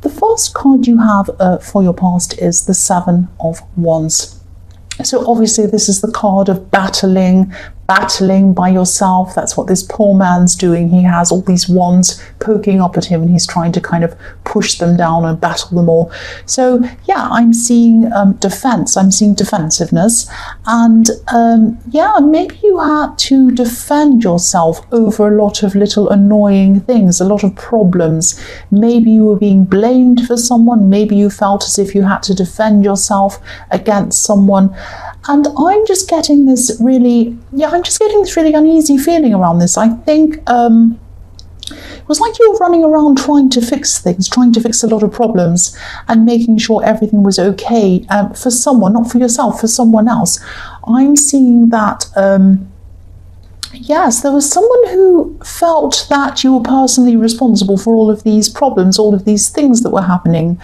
The first card you have for your past is the Seven of Wands. So obviously this is the card of battling by yourself. That's what this poor man's doing. He has all these wands poking up at him and he's trying to kind of push them down and battle them all. So yeah, I'm seeing defense, I'm seeing defensiveness, and yeah, maybe you had to defend yourself over a lot of little annoying things, a lot of problems. Maybe you were being blamed for someone, maybe you felt as if you had to defend yourself against someone. And I'm just getting this really, uneasy feeling around this. I think it was like you were running around trying to fix things, trying to fix a lot of problems and making sure everything was okay for someone, not for yourself, for someone else. I'm seeing that, yes, there was someone who felt that you were personally responsible for all of these problems, all of these things that were happening.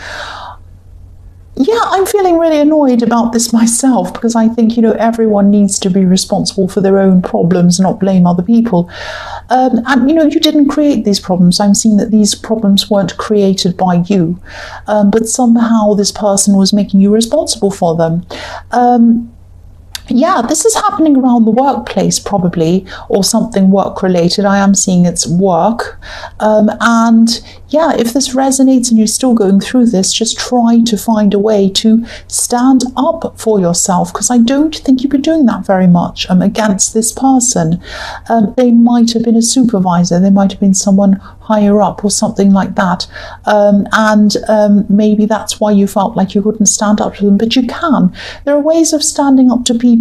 Yeah, I'm feeling really annoyed about this myself, because I think, everyone needs to be responsible for their own problems, not blame other people. And, you didn't create these problems. I'm seeing that these problems weren't created by you, but somehow this person was making you responsible for them. Yeah, this is happening around the workplace probably, or something work-related. I am seeing it's work. And yeah, if this resonates and you're still going through this, just try to find a way to stand up for yourself, because I don't think you've been doing that very much against this person. They might have been a supervisor, they might have been someone higher up or something like that. And maybe that's why you felt like you couldn't stand up to them, but you can. There are ways of standing up to people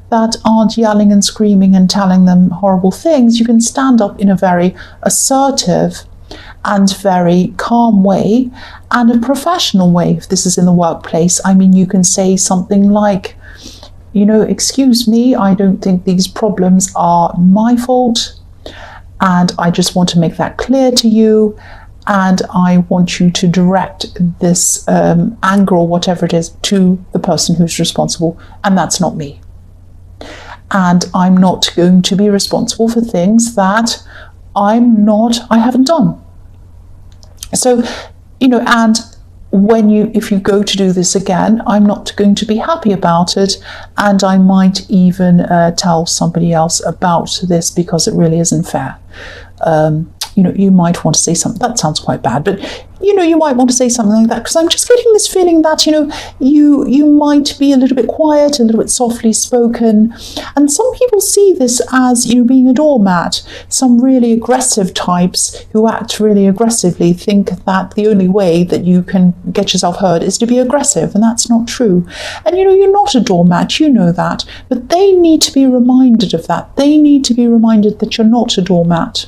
that aren't yelling and screaming and telling them horrible things. You can stand up in a very assertive and very calm way, and a professional way. If this is in the workplace, I mean, you can say something like, excuse me, I don't think these problems are my fault, and I just want to make that clear to you, and I want you to direct this anger or whatever it is to the person who's responsible, and that's not me. And I'm not going to be responsible for things that I haven't done. So, and if you go to do this again, I'm not going to be happy about it, and I might even tell somebody else about this, because it really isn't fair. You might want to say something that sounds quite bad, but you might want to say something like that, because I'm just getting this feeling that you might be a little bit quiet, a little bit softly spoken, and some people see this as being a doormat. Some really aggressive types who act really aggressively think that the only way that you can get yourself heard is to be aggressive, and that's not true. And you're not a doormat, you know that, but they need to be reminded of that. They need to be reminded that you're not a doormat.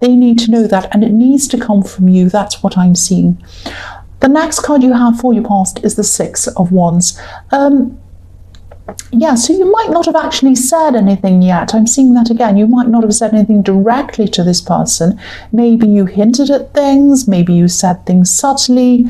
They need to know that, and it needs to come from you. That's what I'm seeing. The next card you have for your past is the Six of Wands. Yeah, so you might not have actually said anything yet. I'm seeing that again. You might not have said anything directly to this person. Maybe you hinted at things. Maybe you said things subtly.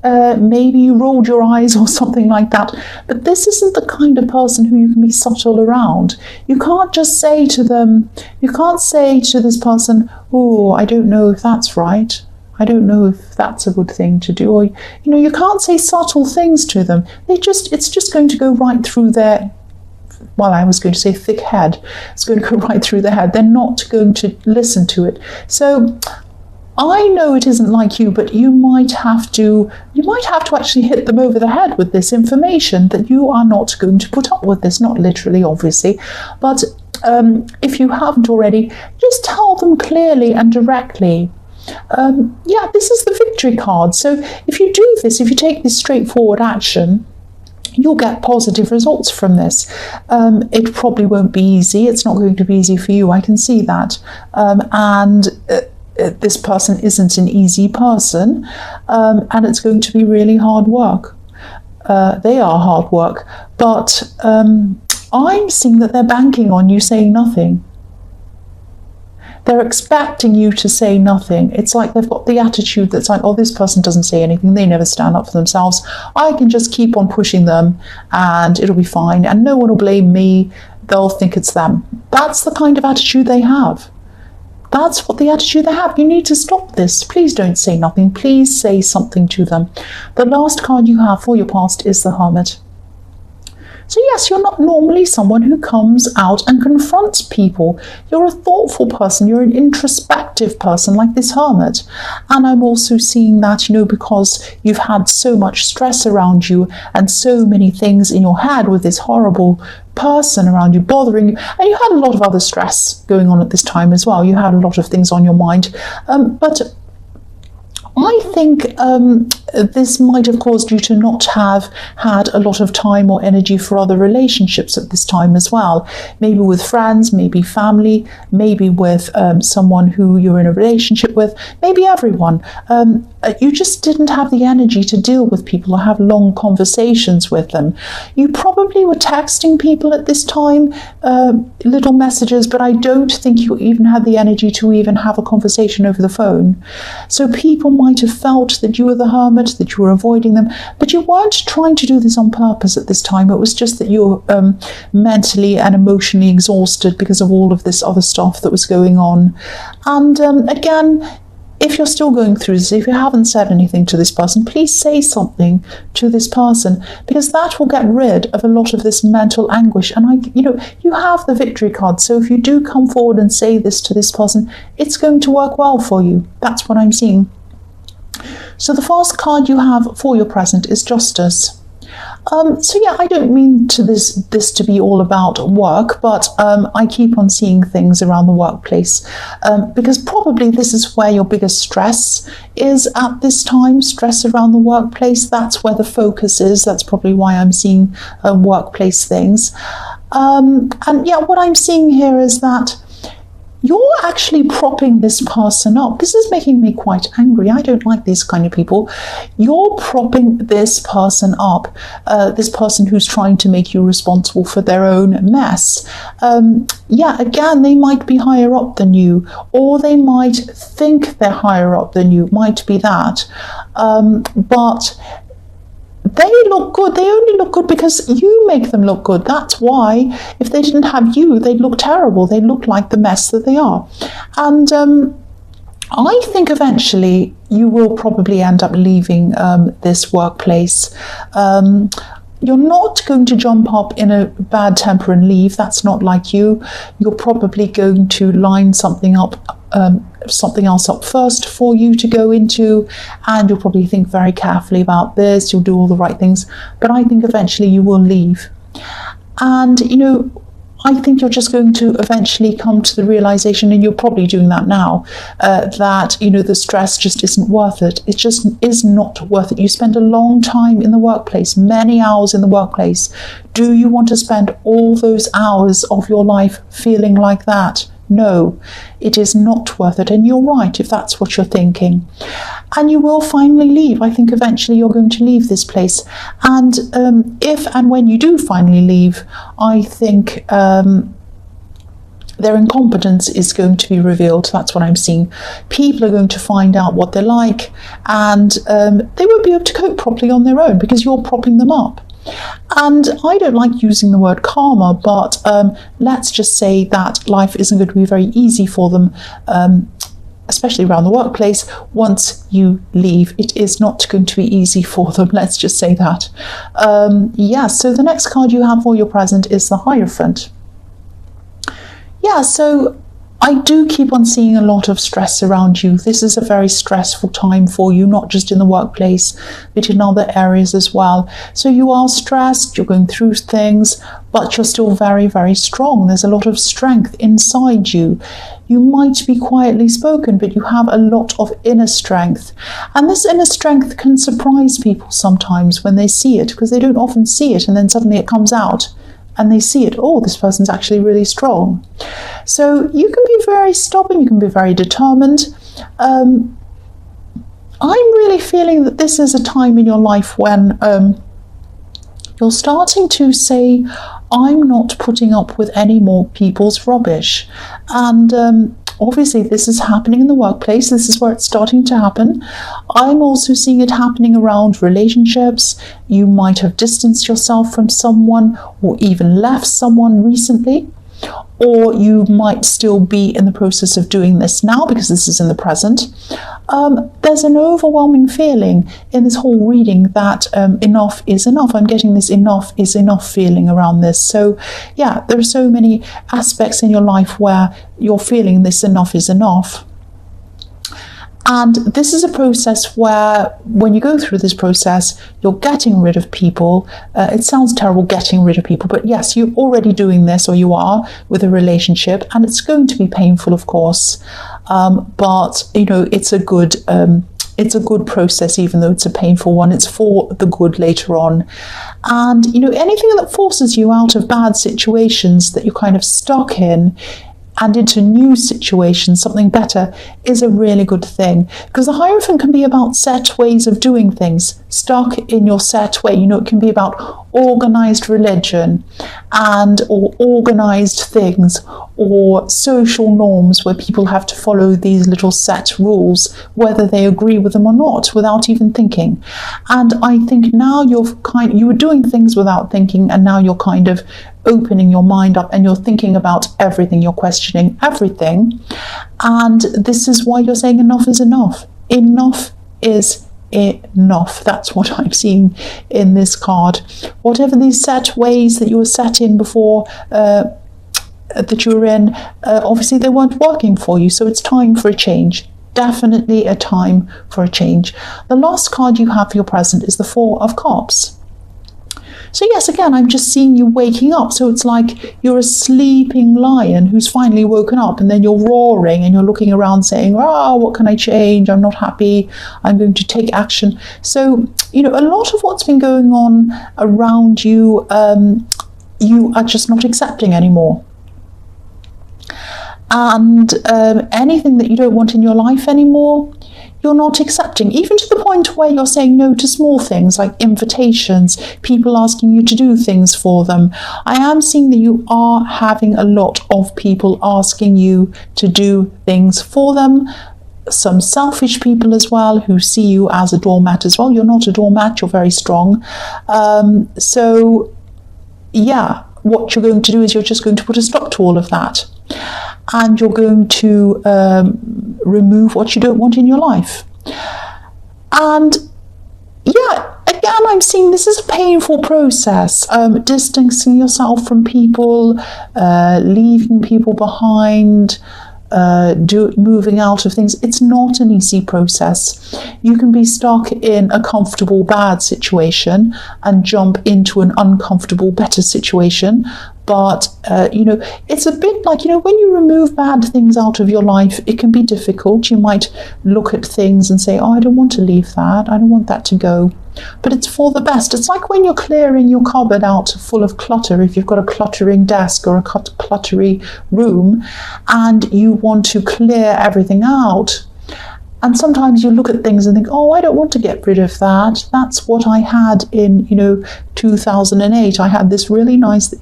Maybe you rolled your eyes or something like that. But this isn't the kind of person who you can be subtle around. You can't just say to them, you can't say to this person, oh, I don't know if that's right. I don't know if that's a good thing to do. Or, you can't say subtle things to them. It's just going to go right through their, well, I was going to say thick head. It's going to go right through their head. They're not going to listen to it. So I know it isn't like you, but you might have to actually hit them over the head with this information, that you are not going to put up with this, not literally, obviously, but if you haven't already, just tell them clearly and directly. Yeah, this is the victory card. So if you do this, if you take this straightforward action, you'll get positive results from this. It probably won't be easy. It's not going to be easy for you. I can see that. This person isn't an easy person, and it's going to be really hard work. They are hard work, but I'm seeing that they're banking on you saying nothing. They're expecting you to say nothing. It's like they've got the attitude that's like, oh, this person doesn't say anything. They never stand up for themselves. I can just keep on pushing them and it'll be fine, and no one will blame me. They'll think it's them. That's the kind of attitude they have. That's what the attitude they have. You need to stop this. Please don't say nothing. Please say something to them. The last card you have for your past is the Hermit. So yes, you're not normally someone who comes out and confronts people. You're a thoughtful person. You're an introspective person like this Hermit. And I'm also seeing that, because you've had so much stress around you and so many things in your head with this horrible person around you bothering you. And you had a lot of other stress going on at this time as well. You had a lot of things on your mind. But I think this might have caused you to not have had a lot of time or energy for other relationships at this time as well. Maybe with friends, maybe family, maybe with someone who you're in a relationship with, maybe everyone. You just didn't have the energy to deal with people or have long conversations with them. You probably were texting people at this time, little messages, but I don't think you even had the energy to even have a conversation over the phone. So people might have felt that you were the Hermit, that you were avoiding them, but you weren't trying to do this on purpose at this time. It was just that you were mentally and emotionally exhausted because of all of this other stuff that was going on. And again, if you're still going through this, if you haven't said anything to this person, please say something to this person, because that will get rid of a lot of this mental anguish. And you have the Victory card, so if you do come forward and say this to this person, it's going to work well for you. That's what I'm seeing. So the first card you have for your present is Justice. So yeah, I don't mean to this to be all about work, but I keep on seeing things around the workplace because probably this is where your biggest stress is at this time, stress around the workplace. That's where the focus is. That's probably why I'm seeing workplace things. And yeah, what I'm seeing here is that you're actually propping this person up. This is making me quite angry. I don't like these kind of people. You're propping this person up, this person who's trying to make you responsible for their own mess. Yeah, again, they might be higher up than you, or they might think they're higher up than you. Might be that. But they look good. They only look good because you make them look good. That's why if they didn't have you, they'd look terrible. They look like the mess that they are. And I think eventually you will probably end up leaving this workplace. You're not going to jump up in a bad temper and leave. That's not like you. You're probably going to line something else up first for you to go into, and you'll probably think very carefully about this. You'll do all the right things, but I think eventually you will leave. And I think you're just going to eventually come to the realization, and you're probably doing that now, that the stress just isn't worth it. It just is not worth it. You spend a long time in the workplace, many hours in the workplace. Do you want to spend all those hours of your life feeling like that? No, it is not worth it. And you're right if that's what you're thinking. And you will finally leave. I think eventually you're going to leave this place. And if and when you do finally leave, I think their incompetence is going to be revealed. That's what I'm seeing. People are going to find out what they're like, and they won't be able to cope properly on their own because you're propping them up. And I don't like using the word karma, but let's just say that life isn't going to be very easy for them, especially around the workplace. Once you leave, it is not going to be easy for them. Let's just say that. Yeah, so the next card you have for your present is the Hierophant. Yeah, so I do keep on seeing a lot of stress around you. This is a very stressful time for you, not just in the workplace, but in other areas as well. So you are stressed, you're going through things, but you're still very, very strong. There's a lot of strength inside you. You might be quietly spoken, but you have a lot of inner strength. And this inner strength can surprise people sometimes when they see it, because they don't often see it, and then suddenly it comes out. And they see it, oh, this person's actually really strong. So you can be very stubborn, you can be very determined. I'm really feeling that this is a time in your life when you're starting to say, I'm not putting up with any more people's rubbish. And obviously this is happening in the workplace. This is where it's starting to happen. I'm also seeing it happening around relationships. You might have distanced yourself from someone or even left someone recently. or you might still be in the process of doing this now because this is in the present. There's an overwhelming feeling in this whole reading that enough is enough. I'm getting this enough is enough feeling around this. So yeah, there are so many aspects in your life where you're feeling this enough is enough. And this is a process where, when you go through this process, you're getting rid of people. It sounds terrible, getting rid of people, but yes, you're already doing this, or you are, with a relationship, and it's going to be painful, of course. But you know, it's a good process, even though it's a painful one. It's for the good later on. And you know, anything that forces you out of bad situations that you're kind of stuck in and into new situations, something better, is a really good thing. Because the Hierophant can be about set ways of doing things, stuck in your set way. You know, it can be about organized religion or organized things, or social norms where people have to follow these little set rules, whether they agree with them or not, without even thinking. And I think now you were doing things without thinking, and now you're kind of opening your mind up and you're thinking about everything, you're questioning everything. And this is why you're saying enough is enough. Enough is enough. That's what I'm seeing in this card. Whatever these set ways that you were set in before, that you were in, obviously they weren't working for you, so it's time for a change. Definitely a time for a change. The last card you have for your present is the Four of Cups. So yes, again, I'm just seeing you waking up. So it's like you're a sleeping lion who's finally woken up, and then you're roaring and you're looking around saying, oh, what can I change? I'm not happy. I'm going to take action. So, you know, a lot of what's been going on around you, you are just not accepting anymore. And anything that you don't want in your life anymore, you're not accepting, even to the point where you're saying no to small things like invitations, people asking you to do things for them. I am seeing that you are having a lot of people asking you to do things for them. Some selfish people as well, who see you as a doormat as well. You're not a doormat, you're very strong. So yeah, what you're going to do is you're just going to put a stop to all of that. And you're going to remove what you don't want in your life. And yeah, again, I'm seeing this is a painful process. Distancing yourself from people, leaving people behind, moving out of things. It's not an easy process. You can be stuck in a comfortable bad situation and jump into an uncomfortable better situation. But, you know, it's a bit like, you know, when you remove bad things out of your life, it can be difficult. You might look at things and say, oh, I don't want to leave that. I don't want that to go. But it's for the best. It's like when you're clearing your cupboard out full of clutter, if you've got a cluttering desk or a cluttery room, and you want to clear everything out. And sometimes you look at things and think, oh, I don't want to get rid of that. That's what I had in, you know, 2008. I had this really nice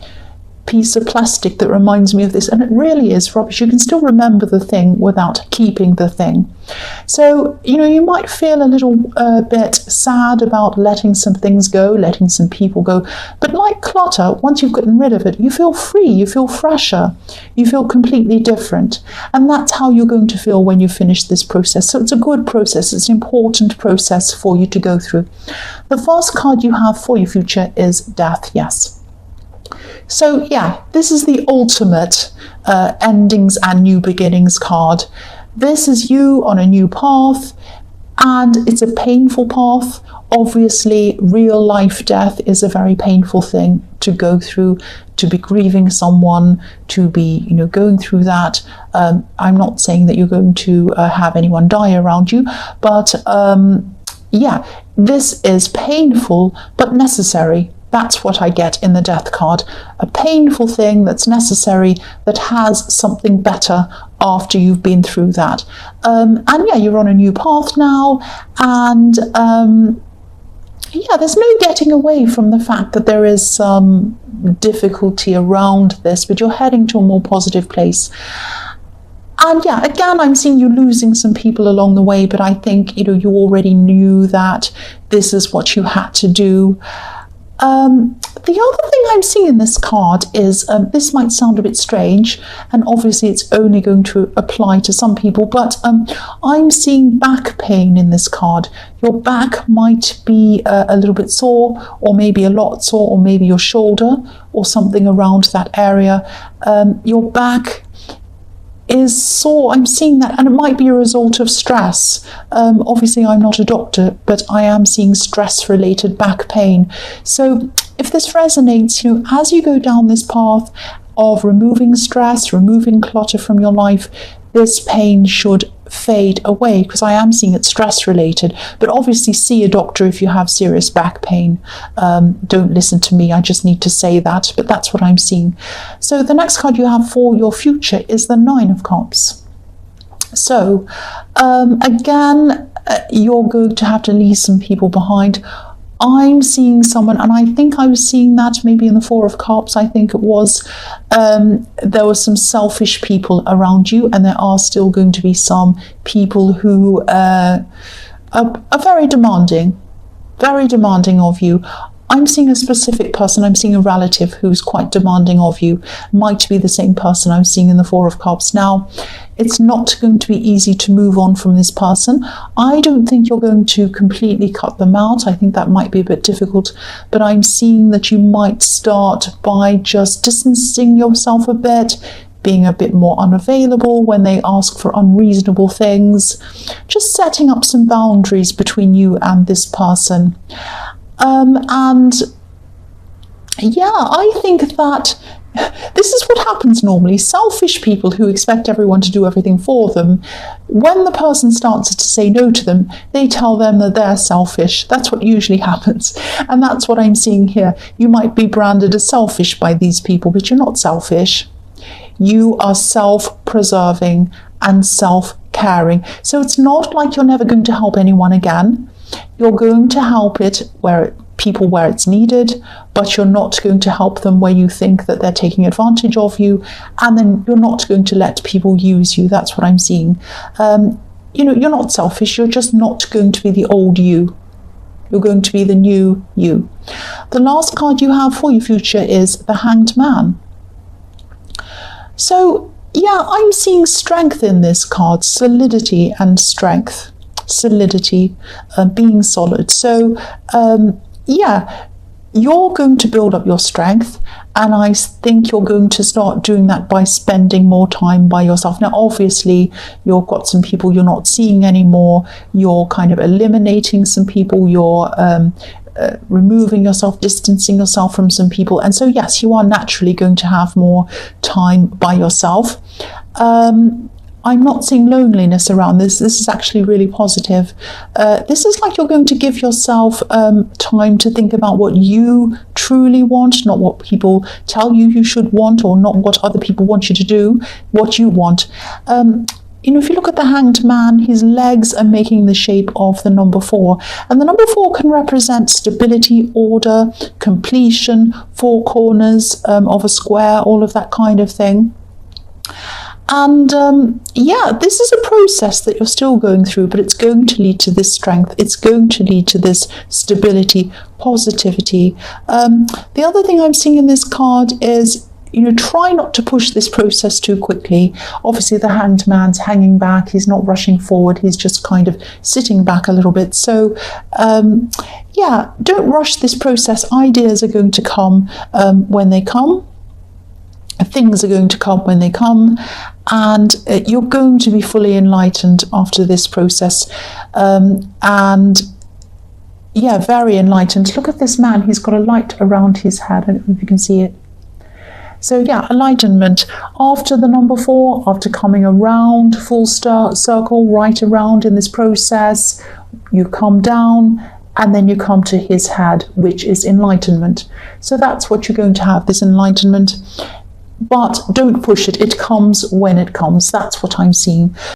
piece of plastic that reminds me of this, and it really is rubbish. You can still remember the thing without keeping the thing. So, you know, you might feel a little bit sad about letting some things go, letting some people go, but like clutter, once you've gotten rid of it, you feel free, you feel fresher, you feel completely different. And that's how you're going to feel when you finish this process. So it's a good process, it's an important process for you to go through. The first card you have for your future is Death, yes. So yeah, this is the ultimate endings and new beginnings card. This is you on a new path, and it's a painful path. Obviously, real life death is a very painful thing to go through, to be grieving someone, to be, you know, going through that. I'm not saying that you're going to have anyone die around you, but yeah, this is painful but necessary. That's what I get in the Death card. A painful thing that's necessary, that has something better after you've been through that. And yeah, you're on a new path now. And yeah, there's no getting away from the fact that there is some difficulty around this, but you're heading to a more positive place. And yeah, again, I'm seeing you losing some people along the way, but I think, you know, you already knew that this is what you had to do. The other thing I'm seeing in this card is, this might sound a bit strange, and obviously it's only going to apply to some people, but I'm seeing back pain in this card. Your back might be a little bit sore, or maybe a lot sore, or maybe your shoulder, or something around that area. Your back is sore. I'm seeing that, and it might be a result of stress. Obviously I'm not a doctor, but I am seeing stress related back pain. So if this resonates, as you go down this path of removing stress, removing clutter from your life, this pain should fade away, because I am seeing it stress related. But obviously see a doctor if you have serious back pain. Don't listen to me, I just need to say that, but that's what I'm seeing. So the next card you have for your future is the Nine of Cups. So again, you're going to have to leave some people behind. I'm seeing someone, and I think I was seeing that maybe in the Four of Cups, I think it was, there were some selfish people around you, and there are still going to be some people who are very demanding of you. I'm seeing a specific person, I'm seeing a relative who's quite demanding of you. Might be the same person I'm seeing in the Four of Cups. Now, it's not going to be easy to move on from this person. I don't think you're going to completely cut them out. I think that might be a bit difficult, but I'm seeing that you might start by just distancing yourself a bit, being a bit more unavailable when they ask for unreasonable things, just setting up some boundaries between you and this person. And yeah, I think that this is what happens normally. Selfish people who expect everyone to do everything for them, when the person starts to say no to them, they tell them that they're selfish. That's what usually happens. And that's what I'm seeing here. You might be branded as selfish by these people, but you're not selfish. You are self-preserving and self-caring. So it's not like you're never going to help anyone again. You're going to help people where it's needed, but you're not going to help them where you think that they're taking advantage of you, and then you're not going to let people use you. That's what I'm seeing. You're not selfish, you're just not going to be the old you. You're going to be the new you. The last card you have for your future is the Hanged Man. So yeah, I'm seeing strength in this card, solidity and strength. Solidity, being solid. So yeah, you're going to build up your strength, and I think you're going to start doing that by spending more time by yourself. Now obviously you've got some people you're not seeing anymore, you're kind of eliminating some people, you're removing yourself, distancing yourself from some people, and so yes, you are naturally going to have more time by yourself. I'm not seeing loneliness around this. This is actually really positive. This is like you're going to give yourself time to think about what you truly want, not what people tell you you should want, or not what other people want you to do, what you want. If you look at the Hanged Man, his legs are making the shape of the number 4. And the number 4 can represent stability, order, completion, 4 corners of a square, all of that kind of thing. And yeah, this is a process that you're still going through, but it's going to lead to this strength. It's going to lead to this stability, positivity. The other thing I'm seeing in this card is, try not to push this process too quickly. Obviously, the Hanged Man's hanging back. He's not rushing forward. He's just kind of sitting back a little bit. So yeah, don't rush this process. Ideas are going to come when they come. Things are going to come when they come, and you're going to be fully enlightened after this process. And yeah, very enlightened. Look at this man. He's got a light around his head. I don't know if you can see it. So yeah, enlightenment. After the number 4, after coming around full circle, right around in this process, you come down, and then you come to his head, which is enlightenment. So that's what you're going to have, this enlightenment. But don't push it. It comes when it comes. That's what I'm seeing.